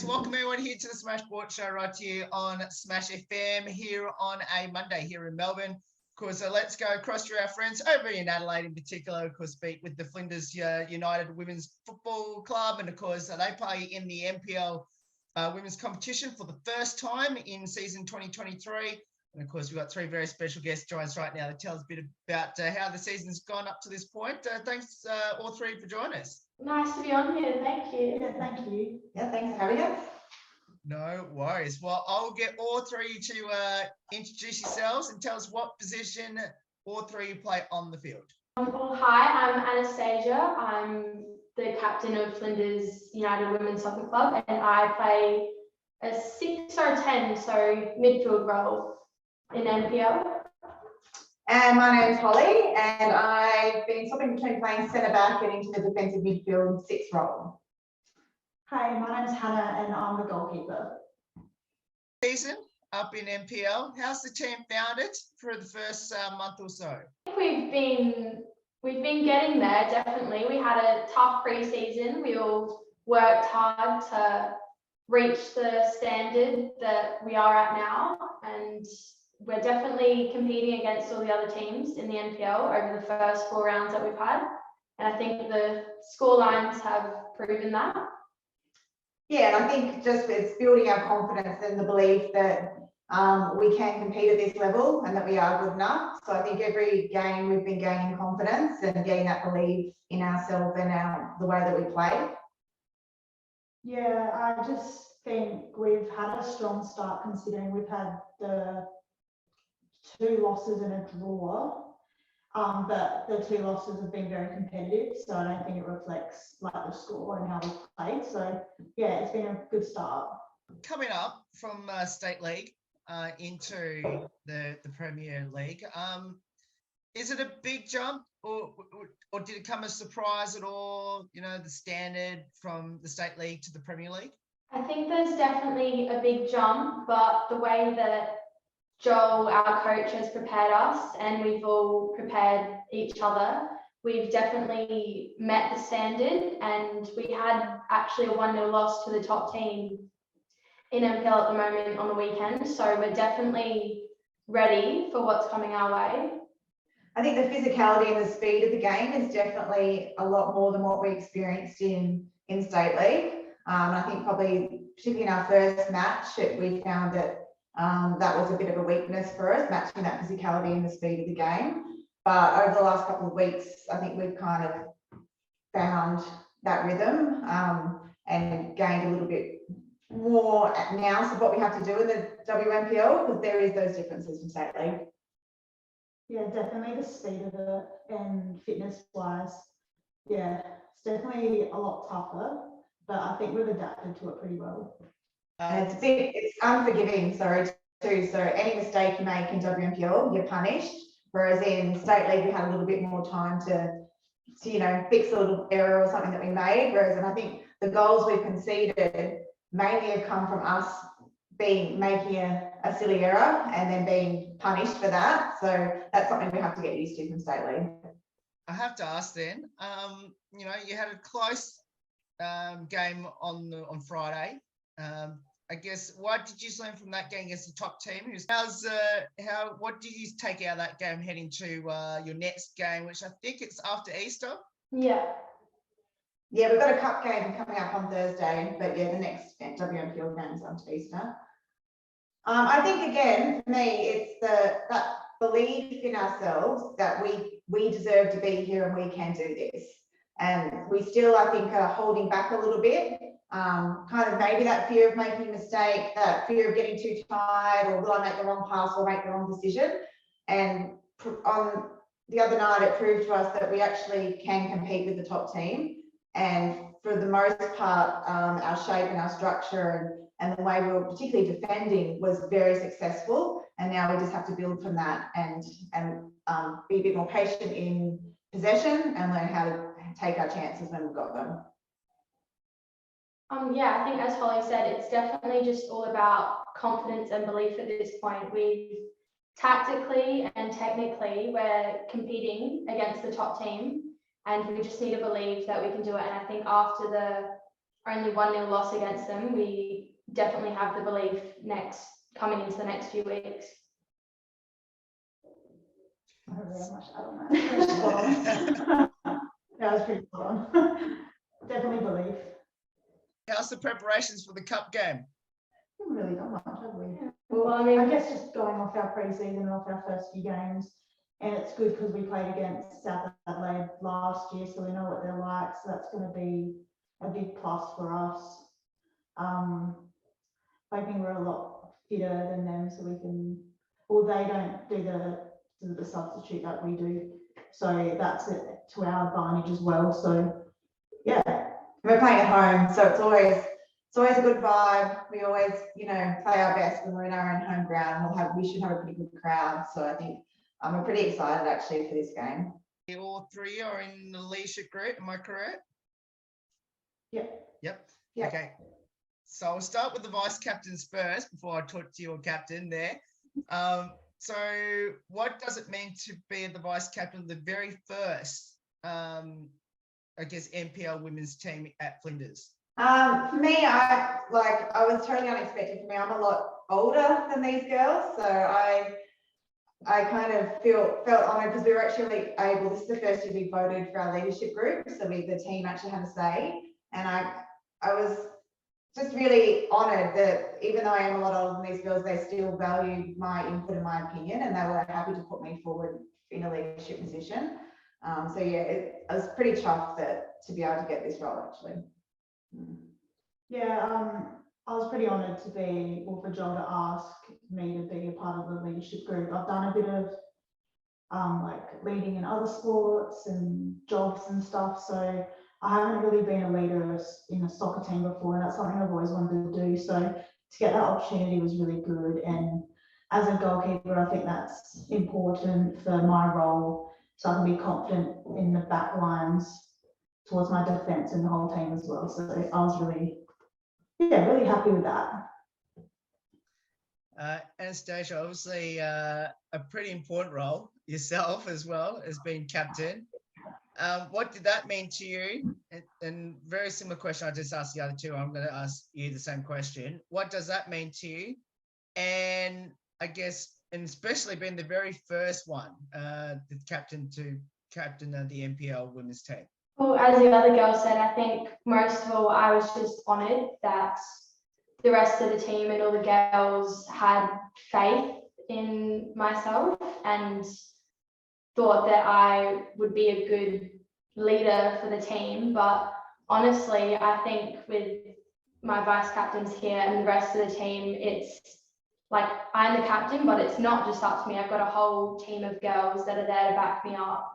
So welcome everyone here to the Smash Sports Show right here on Smash FM here on a Monday here in Melbourne. Of course, let's go across to our friends over in Adelaide in particular, of course, speak with the Flinders United Women's Football Club. And of course, they play in the NPL women's competition for the first time in season 2023. And of course, we've got three very special guests joining us right now to tell us a bit about how the season's gone up to this point. Thanks all three for joining us. Nice to be on here. Thank you. Yeah, thank you. Yeah, thanks. How are you? No worries. Well, I'll get all three to introduce yourselves and tell us what position all three play on the field. Well, hi, I'm Anastasia. I'm the captain of Flinders United Women's Soccer Club, and I play a 6 or 10, so midfield role in NPL. And my name's Holly, and I've been swapping between playing centre back and into the defensive midfield 6 role. Hi, my name's Hannah and I'm the goalkeeper. Season up in NPL. How's the team found it for the first month or so? I think we've been getting there, definitely. We had a tough pre-season. We all worked hard to reach the standard that we are at now, and we're definitely competing against all the other teams in the NPL over the first 4 rounds that we've had. And I think the score lines have proven that. Yeah, and I think just it's building our confidence and the belief that we can compete at this level and that we are good enough. So I think every game we've been gaining confidence and getting that belief in ourselves and the way that we play. Yeah, I just think we've had a strong start considering we've had the 2 losses and a draw. But the 2 losses have been very competitive, so I don't think it reflects like the score and how we played. So yeah, it's been a good start. Coming up from State League into the Premier League, is it a big jump or did it come as a surprise at all, you know, the standard from the State League to the Premier League? I think there's definitely a big jump, but the way that Joel, our coach, has prepared us and we've all prepared each other, we've definitely met the standard, and we had actually a 1-0 loss to the top team in NPL at the moment on the weekend, so we're definitely ready for what's coming our way. I think the physicality and the speed of the game is definitely a lot more than what we experienced in State League. I think probably, particularly in our first match, we found that that was a bit of a weakness for us, matching that physicality and the speed of the game. But over the last couple of weeks, I think we've kind of found that rhythm and gained a little bit more now of what we have to do in the WNPL, because there is those differences from State League. Yeah, definitely the speed of it and fitness wise. Yeah, it's definitely a lot tougher, but I think we've adapted to it pretty well. And it's unforgiving, sorry, too. So any mistake you make in WNPL, you're punished. Whereas in State League, we had a little bit more time to you know, fix a little error or something that we made. Whereas, and I think the goals we've conceded mainly have come from us making a silly error and then being punished for that. So that's something we have to get used to from State League. I have to ask then, you know, you had a close game on Friday. I guess what did you learn from that game against the top team? What did you take out of that game heading to your next game, which I think it's after Easter? Yeah, we've got a cup game coming up on Thursday, but yeah, the next WNPL game is after Easter. I think again, for me, it's that belief in ourselves that we deserve to be here and we can do this. And we still, I think, are holding back a little bit. Kind of maybe that fear of making a mistake, that fear of getting too tired, or will I make the wrong pass or make the wrong decision? And on the other night, it proved to us that we actually can compete with the top team. And for the most part, our shape and our structure and the way we were particularly defending was very successful. And now we just have to build from that and be a bit more patient in possession and learn how to take our chances when we've got them. Yeah, I think as Holly said, it's definitely just all about confidence and belief at this point. We tactically and technically, we're competing against the top team, and we just need to believe that we can do it. And I think after the only 1-0 loss against them, we definitely have the belief coming into the next few weeks. I don't really have much to add on that. That was pretty spot on. Definitely belief. How's the preparations for the cup game? Haven't really done much, have we? Well, I mean, I guess just going off our pre-season and off our first few games, and it's good because we played against South Adelaide last year, so we know what they're like. So that's going to be a big plus for us. Hoping we're a lot fitter than them, so we can. Well, they don't do the substitute that we do, so that's it to our advantage as well. So yeah, We're playing at home, so it's always a good vibe. We always, you know, play our best when we're in our own home ground. We should have a pretty good crowd. So I think I'm pretty excited actually for this game. All three are in the leadership group, am I correct? Yep. Yep. Yep. Okay. So I'll start with the vice captains first before I talk to your captain there. So what does it mean to be the vice captain of the very first, I guess, NPL women's team at Flinders? For me, I was totally unexpected for me. I'm a lot older than these girls, so I kind of felt honoured because we were actually able. This is the first year we voted for our leadership group, so the team actually had a say, and I was just really honoured that even though I am a lot older than these girls, they still valued my input and my opinion, and they were happy to put me forward in a leadership position. So yeah, I was pretty chuffed to be able to get this role actually. Yeah, I was pretty honoured for Joel to ask me to be a part of the leadership group. I've done a bit of like leading in other sports and jobs and stuff, so I haven't really been a leader in a soccer team before, and that's something I've always wanted to do. So to get that opportunity was really good, and as a goalkeeper, I think that's important for my role, so I can be confident in the back lines towards my defence and the whole team as well. So I was really happy with that. Anastasia, obviously a pretty important role yourself as well as being captain. What did that mean to you? And very similar question I just asked the other two. I'm going to ask you the same question. What does that mean to you? And I guess, and especially being the very first one, the captain the NPL women's team. Well, as the other girl said, I think most of all, I was just honoured that the rest of the team and all the girls had faith in myself and thought that I would be a good leader for the team. But honestly, I think with my vice captains here and the rest of the team, it's like I'm the captain, but it's not just up to me. I've got a whole team of girls that are there to back me up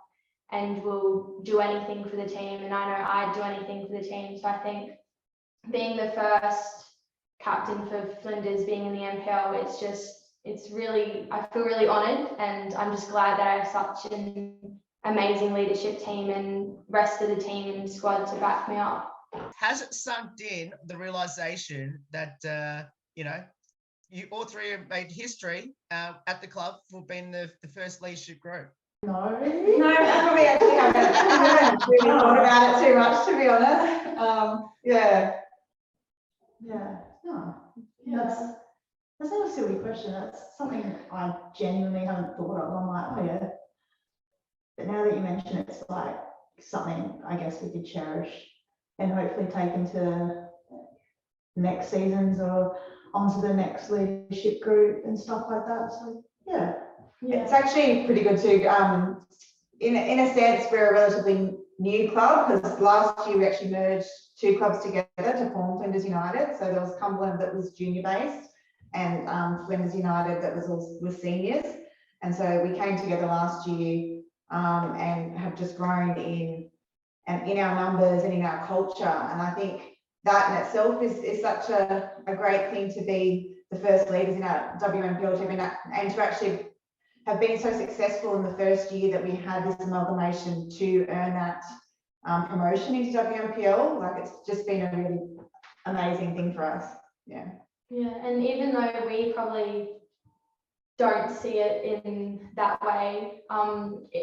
and will do anything for the team, and I know I'd do anything for the team. So I think being the first captain for Flinders, being in the NPL, it's really, I feel really honoured, and I'm just glad that I have such an amazing leadership team and rest of the team and squad to back me up. Has it sunk in the realisation that, you know, you all three have made history at the club for being the first leadership group? No, I probably actually haven't really thought about it too much, to be honest. That's not a silly question. That's something I genuinely haven't thought of. I'm like, oh yeah. But now that you mention it, it's like something I guess we could cherish and hopefully take into next seasons or onto the next leadership group and stuff like that. So yeah. It's actually pretty good too. In a sense, we're a relatively new club because last year we actually merged two clubs together to form Flinders United. So there was Cumberland that was junior based and Flinders United that was seniors. And so we came together last year and have just grown in our numbers and in our culture. And I think that in itself is such a great thing to be the first leaders in our WMPL team and to actually have been so successful in the first year that we had this amalgamation to earn that promotion into WMPL. Like it's just been a really amazing thing for us. Yeah, and even though we probably don't see it in that way,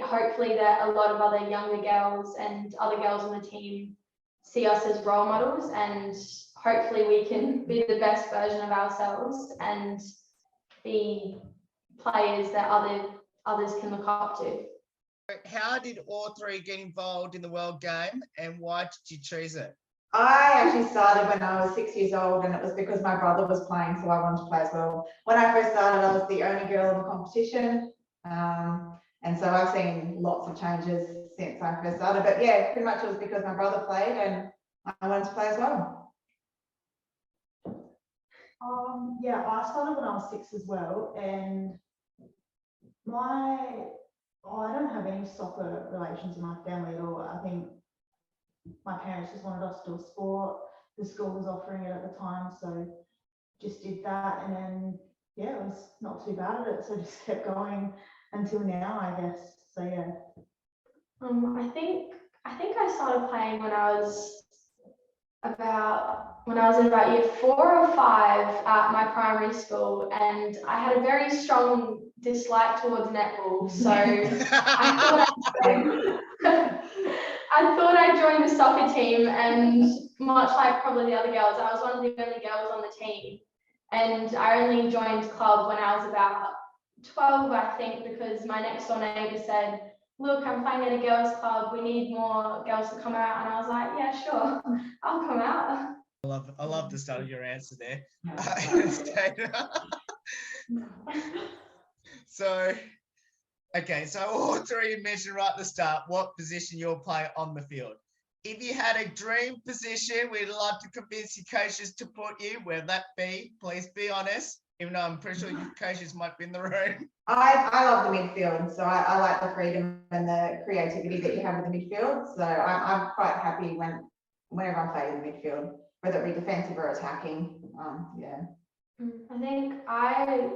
hopefully that a lot of other younger girls and other girls on the team see us as role models, and hopefully we can be the best version of ourselves and be players that others can look up to. How did all three get involved in the World Game, and why did you choose it? I actually started when I was 6 years old, and it was because my brother was playing, so I wanted to play as well. When I first started, I was the only girl in the competition. And so I've seen lots of changes since I first started. But yeah, pretty much it was because my brother played and I wanted to play as well. Yeah, I started when I was 6 as well, and I don't have any soccer relations in my family at all. I think my parents just wanted us to do a sport. The school was offering it at the time, so just did that, and then yeah, it was not too bad at it, so just kept going until now, I guess. So yeah. I think I started playing when I was in about year 4 or 5 at my primary school, and I had a very strong dislike towards netball, so I thought I'd join the soccer team, and much like probably the other girls, I was one of the only girls on the team, and I only joined club when I was about 12, I think, because my next door neighbour said, look, I'm playing at a girls club, we need more girls to come out, and I was like, yeah, sure, I'll come out. I love the start of your answer there. So, okay, so all three mentioned right at the start what position you'll play on the field. If you had a dream position, we'd love to convince your coaches to put you, where that be, please be honest, even though I'm pretty sure your coaches might be in the room. I love the midfield, so I like the freedom and the creativity that you have with the midfield. So I'm quite happy whenever I'm playing in the midfield, whether it be defensive or attacking. Yeah. I think I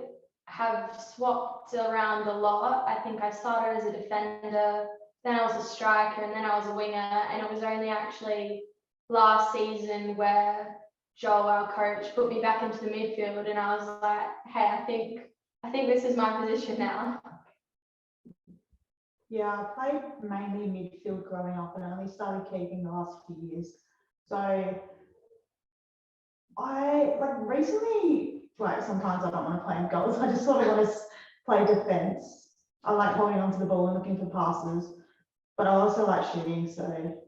have swapped around a lot. I think I started as a defender, then I was a striker, and then I was a winger. And it was only actually last season where Joel, our coach, put me back into the midfield, and I was like, hey, I think this is my position now. Yeah, I played mainly midfield growing up and only started keeping the last few years. So I recently, sometimes I don't want to play in goals. I just sort of want to play defense. I like holding onto the ball and looking for passes, but I also like shooting, so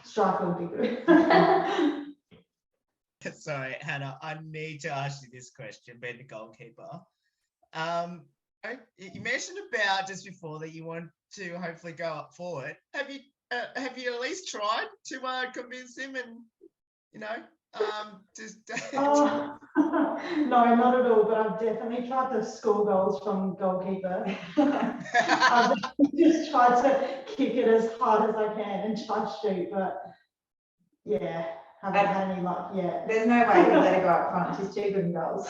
striker would be good. Sorry, Hannah, I need to ask you this question, being the goalkeeper. You mentioned about just before that you want to hopefully go up forward. Have you at least tried to convince him and No, not at all, but I've definitely tried to score goals from goalkeeper. I've just tried to kick it as hard as I can and try to shoot, but yeah, haven't had any luck yet. There's no way he'll let her go up front. She's too good in goals.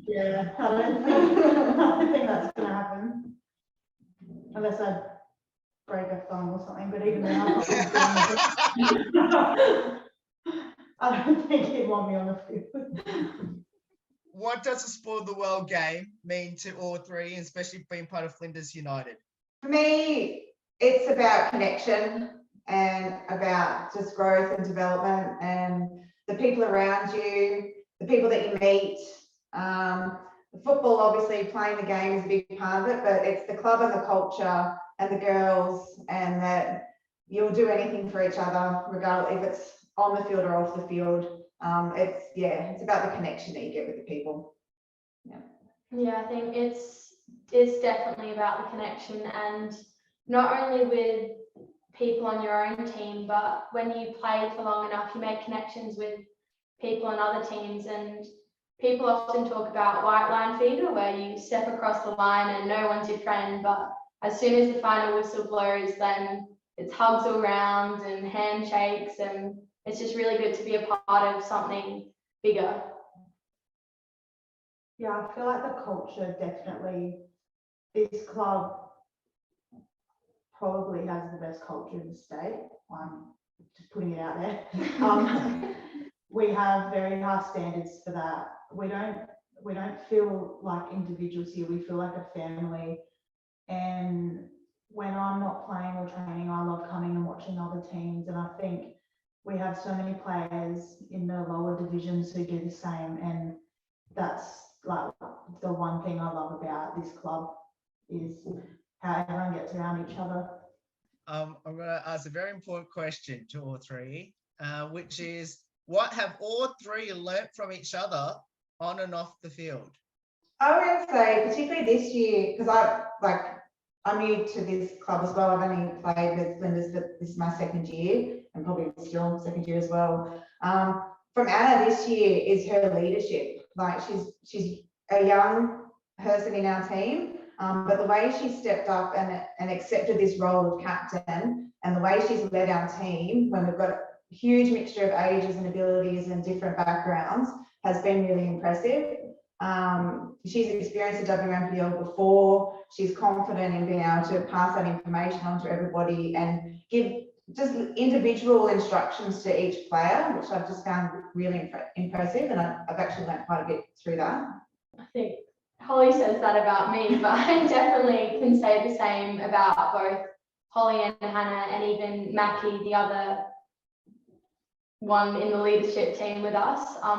Yeah, I don't think that's going to happen. Unless I break a thumb or something, but even then, I don't think he'd want me on the field. What does the Sport of the World Game mean to all three, especially being part of Flinders United? For me, it's about connection and about just growth and development and the people around you, the people that you meet. The football, obviously, playing the game is a big part of it, but it's the club and the culture and the girls, and that you'll do anything for each other, regardless if it's on the field or off the field. It's about the connection that you get with the people. Yeah, I think it's definitely about the connection, and not only with people on your own team, but when you play for long enough, you make connections with people on other teams. And people often talk about white line fever, where you step across the line and no one's your friend, but as soon as the final whistle blows, then it's hugs all around and handshakes, and it's just really good to be a part of something bigger. Yeah, I feel like the culture definitely, this club probably has the best culture in the state. I'm just putting it out there. We have very high standards for that. We don't feel like individuals here. We feel like a family, and when I'm not playing or training, I love coming and watching other teams. And I think we have so many players in the lower divisions who do the same. And that's like the one thing I love about this club is how everyone gets around each other. I'm going to ask a very important question to all three, which is, what have all three learnt from each other on and off the field? I would say, particularly this year, because I'm new to this club as well. I've only played with Flinders, but this is my second year, and probably still second year as well. From Anna this year is her leadership. Like she's a young person in our team, but the way she stepped up and accepted this role of captain, and the way she's led our team when we've got a huge mixture of ages and abilities and different backgrounds has been really impressive. She's experienced the WMPL before. She's confident in being able to pass that information on to everybody and give just individual instructions to each player, which I've just found really impressive, and I've actually learned quite a bit through that. I think Holly says that about me, but I definitely can say the same about both Holly and Hannah, and even Mackie, the other one in the leadership team with us. I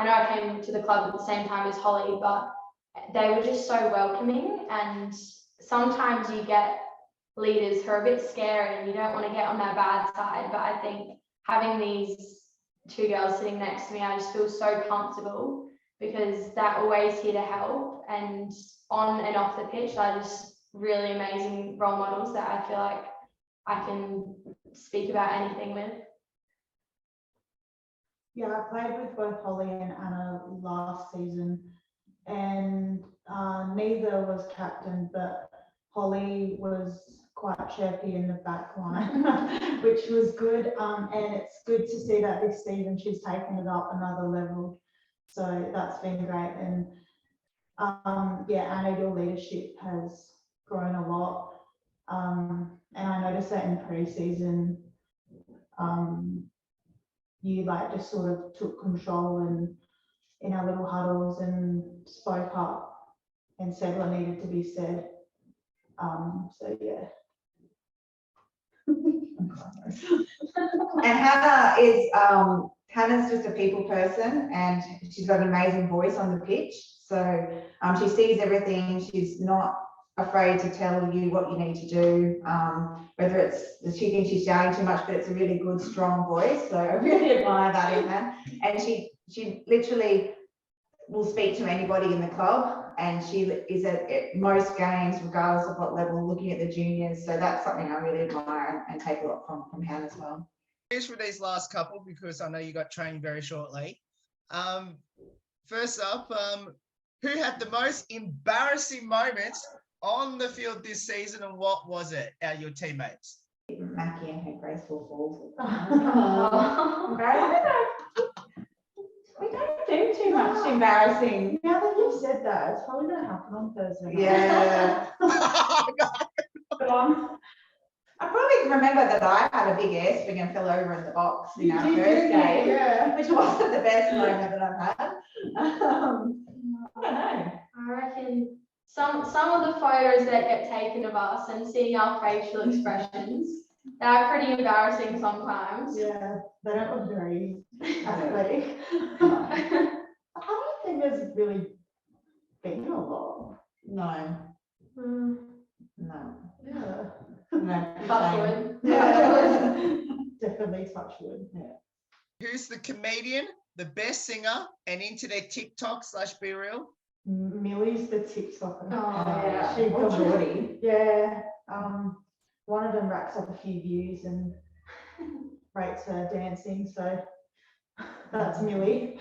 know I came to the club at the same time as Holly, but they were just so welcoming, and sometimes you get leaders who are a bit scary and you don't want to get on their bad side, but I think having these two girls sitting next to me, I just feel so comfortable because they're always here to help, and on and off the pitch they're just really amazing role models that I feel like I can speak about anything with. Yeah, I played with both Holly and Anna last season, and neither was captain, but Holly was quite chirpy in the back line, which was good. And it's good to see that this season she's taken it up another level. So that's been great. And yeah, Anna, your leadership has grown a lot. And I noticed that in pre-season, you like just sort of took control and in our little huddles and spoke up and said what needed to be said. So yeah. And Hannah's just a people person, and she's got an amazing voice on the pitch. So she sees everything. She's not afraid to tell you what you need to do, whether it's she thinks she's shouting too much, but it's a really good, strong voice. So I really admire that in her. And she literally will speak to anybody in the club, and she is at most games, regardless of what level, looking at the juniors. So that's something I really admire and take a lot from Hannah as well. Here's for these last couple, because I know you got training very shortly. First up, who had the most embarrassing moments on the field this season, and what was it? Your teammates. Mackie and her graceful falls. We don't do too much embarrassing. Now that you've said that, it's probably going to happen on Thursday. Yeah. I probably remember that I had a big air swing and fell over in the box in our first game, yeah. which wasn't the best moment that I've had. I don't know. I reckon some of the photos that get taken of us and seeing our facial expressions, they're pretty embarrassing sometimes. Yeah, they don't look very athletic. I don't think there's really been a lot. No. Mm, No. Yeah. No. touch wood. Yeah. Definitely touch wood. Yeah. Who's the comedian, the best singer, and into their TikTok/Be Real? Millie's the TikToker. Oh, yeah. She Oh, Geordie. Yeah. One of them racks up a few views and rates her dancing, so that's Millie.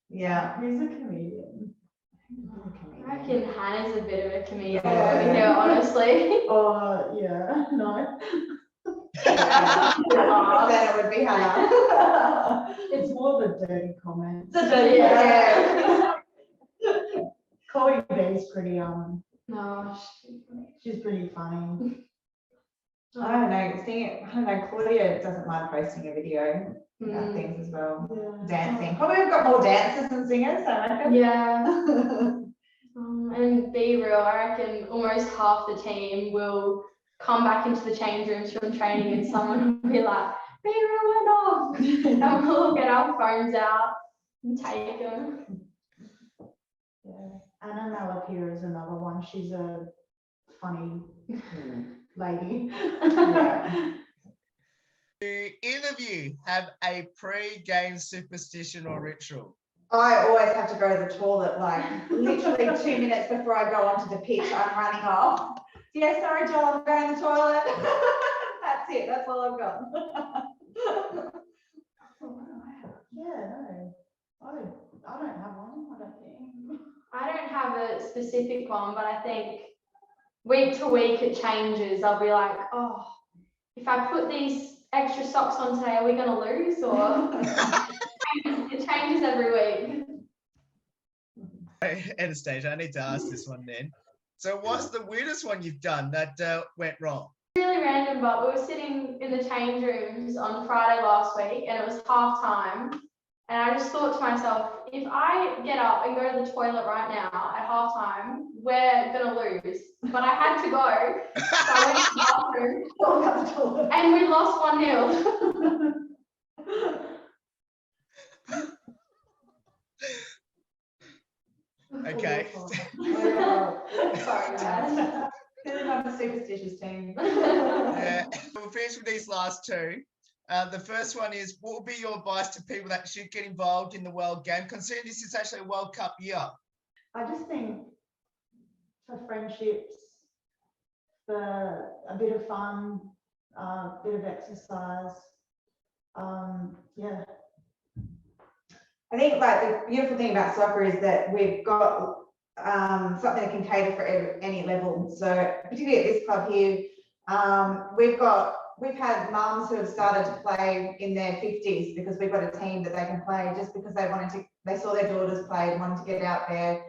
Yeah. Who's a comedian? I reckon Hannah's a bit of a comedian Yeah. over here, honestly. Oh, yeah, no. Then it would be Hannah. It's more the dirty comments. Yeah. Chloe B's pretty, No. she's pretty funny. I don't know. Claudia doesn't mind posting a video about Mm, things as well. Yeah. Dancing. Probably we've got more dancers than singers, I reckon. yeah. And be real, I reckon almost half the team will come back into the change rooms from training and someone will be like, be real, went off. And we'll get our phones out and take them. Yeah, Anna Malapira is another one. She's a funny lady. Yeah. Do either of you have a pre-game superstition or ritual? I always have to go to the toilet, like literally 2 minutes before I go onto the pitch, I'm running off. Yeah, sorry, Joel, I'm going to the toilet. That's it, that's all I've got. Yeah, no, I don't have one, I don't think. I don't have a specific one, but I think week to week it changes. I'll be like, oh, if I put these extra socks on today, are we going to lose? Or it changes every week. Anastasia, I need to ask this one then. So what's the weirdest one you've done that went wrong? Really random, but we were sitting in the change rooms on Friday last week and it was half time. And I just thought to myself, if I get up and go to the toilet right now at half time, we're going to lose. But I had to go. So I went to the bathroom and we lost 1-0. Okay. Sorry, guys. Really not a superstitious team. Yeah. We'll finish with these last two. The first one is, what would be your advice to people that should get involved in the World Game, considering this is actually a World Cup year? I just think for friendships, for a bit of fun, a bit of exercise, yeah. I think like the beautiful thing about soccer is that we've got something that can cater for any level. So particularly at this club here, we've had mums who have started to play in their 50s because we've got a team that they can play just because they saw their daughters play and wanted to get out there,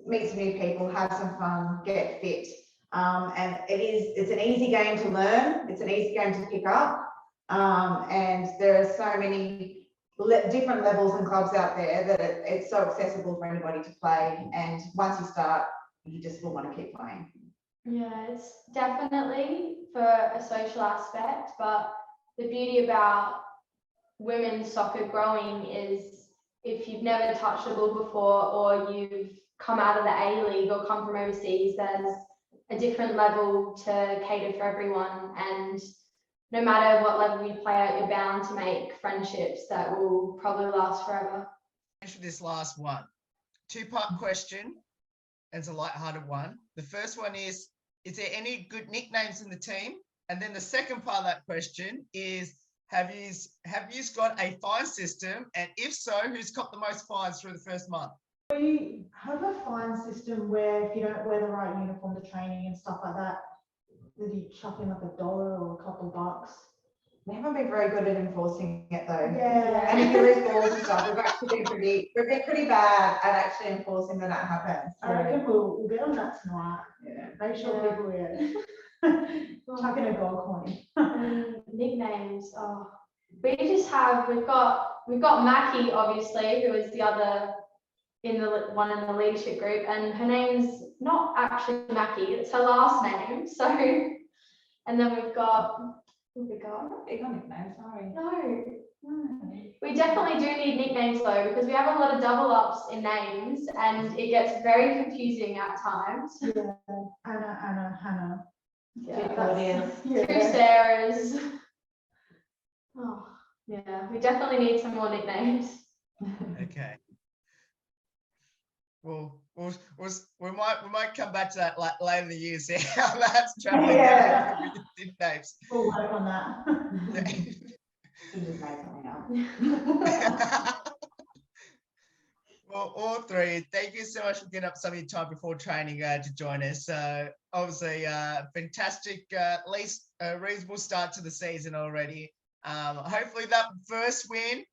meet some new people, have some fun, get fit. And it's an easy game to learn. It's an easy game to pick up. And there are so many different levels and clubs out there that it's so accessible for anybody to play. And once you start, you just will want to keep playing. Yeah, it's definitely for a social aspect, but the beauty about women's soccer growing is if you've never touched a ball before or you've come out of the A-League or come from overseas, there's a different level to cater for everyone. And no matter what level you play at, you're bound to make friendships that will probably last forever. For this last one, two-part question. It's a light-hearted one. The first one is there any good nicknames in the team? And then the second part of that question is, have you got a fine system? And if so, who's got the most fines through the first month? We have a fine system where if you don't wear the right uniform to training and stuff like that, you chuck in like $1 or a couple bucks. We haven't been very good at enforcing it though. Yeah. And if you lose balls and stuff, we've been pretty bad at actually enforcing that happens. I reckon we'll get on that tonight. Yeah. Make sure people chuck in a gold coin. Nicknames. Oh, we've got Mackie, obviously, who is the other in the leadership group, and her name's not actually Mackie, it's her last name. So, and then we've got. Big on nicknames, sorry. No. We definitely do need nicknames though, because we have a lot of double ups in names and it gets very confusing at times. Yeah. Anna, Hannah. Yeah, Claudia's. 2 Sarahs. Oh, yeah, we definitely need some more nicknames. Okay. Well, we might come back to that later in the year, see how that's traveling. Yeah. Nicknames. We'll work on that. You just made something up. Well, all three, thank you so much for getting up some of your time before training to join us. Obviously, fantastic, at least a reasonable start to the season already. Hopefully that first win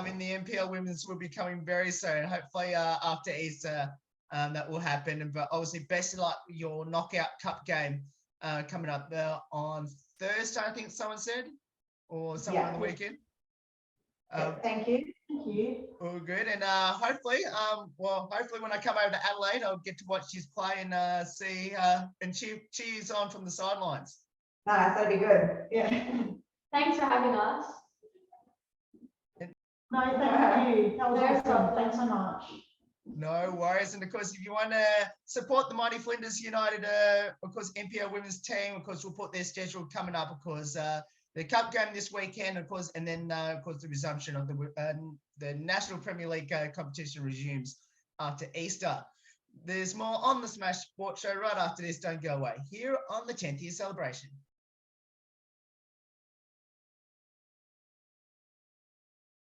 in the NPL Women's will be coming very soon. Hopefully after Easter that will happen. But obviously, best of luck with your knockout cup game coming up on Thursday, I think someone said, or somewhere on the weekend. Thank you. Thank you. All good, and hopefully, hopefully when I come over to Adelaide, I'll get to watch you play and see and cheers on from the sidelines. Nice, that'd be good. Yeah. Thanks for having us. No, thank you. That was No awesome. problem. Thanks so much. No worries, and of course, if you want to support the mighty Flinders United, of course, NPL women's team, of course, we'll put their schedule coming up, of course, the cup game this weekend, of course, and then, of course, the resumption of the National Premier League competition resumes after Easter. There's more on the Smash Sports Show right after this. Don't go away. Here on the 10th year celebration.